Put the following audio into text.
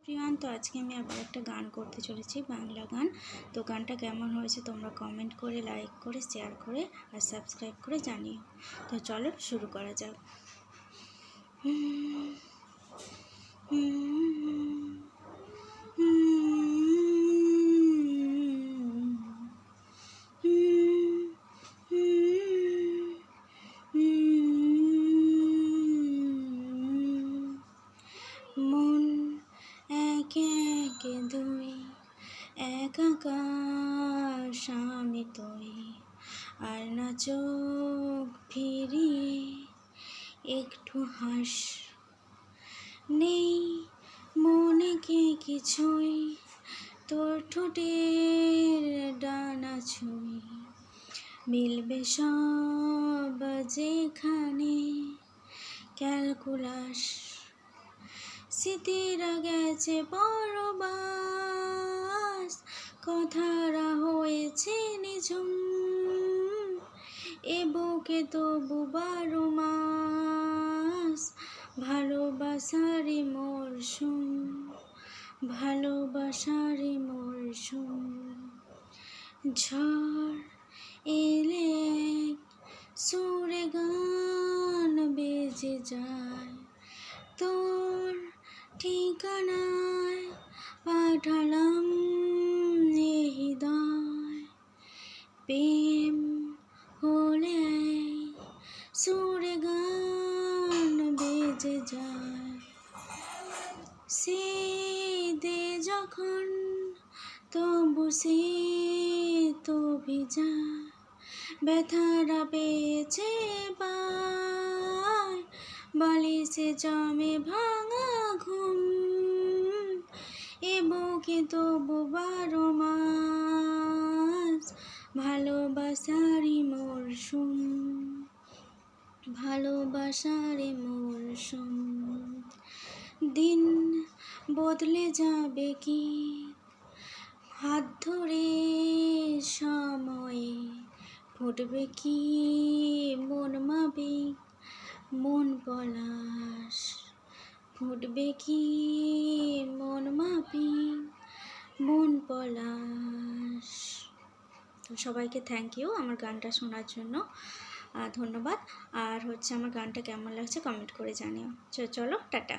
প্রিয়ান, তো আজকে আমি আবার একটা গান করতে চলেছি, বাংলা গান। তো গানটা কেমন হয়েছে তোমরা কমেন্ট করে, লাইক করে, শেয়ার করে আর সাবস্ক্রাইব করে জানিও। তো চলো শুরু করা যাক। মন একে একে দুই, একাকার আমি তুই, আর না চোখ ফিরিয়ে একটু হাস। নেই মনে কে কিছুই, তোর ঠোঁটের ডানা ছুঁই, মিলবে সব যেখানে ক্যালকুলাস। স্মৃতিরা গেছে পরবাস, কথারা হয়েছে নিঝুম, এ বুকে তবু 12 মাস ভালোবাসারই মরশুম, ভালোবাসারই মরশুম। ঝড় এলে এক সুরে গান বেজে যায়, তোর ঠিকানায় পাঠালাম এ হৃদয়। প্রেম হলে সুরে গান বেজে যায়, শীতে যখন তবু শীত ভিজা, ব্যথারা পেয়েছে পায়, বালিশে জমে ভাঙা ঘুম, এ বুকে তবু 12 মাস ভালোবাসারই মরশুম, ভালোবাসারই মরশুম। দিন বদলে যাবে কি হাত ধরে সময়ে, ফুটবে কি মন মাবিক মন পলাশ, ফুটবে কি মন মাবিক মন পলাশ। তো সবাইকে থ্যাংক ইউ আমার গানটা শোনার জন্য, ধন্যবাদ। আর আমার গানটা কেমন লাগছে কমেন্ট করে জানিও। চলো টাটা।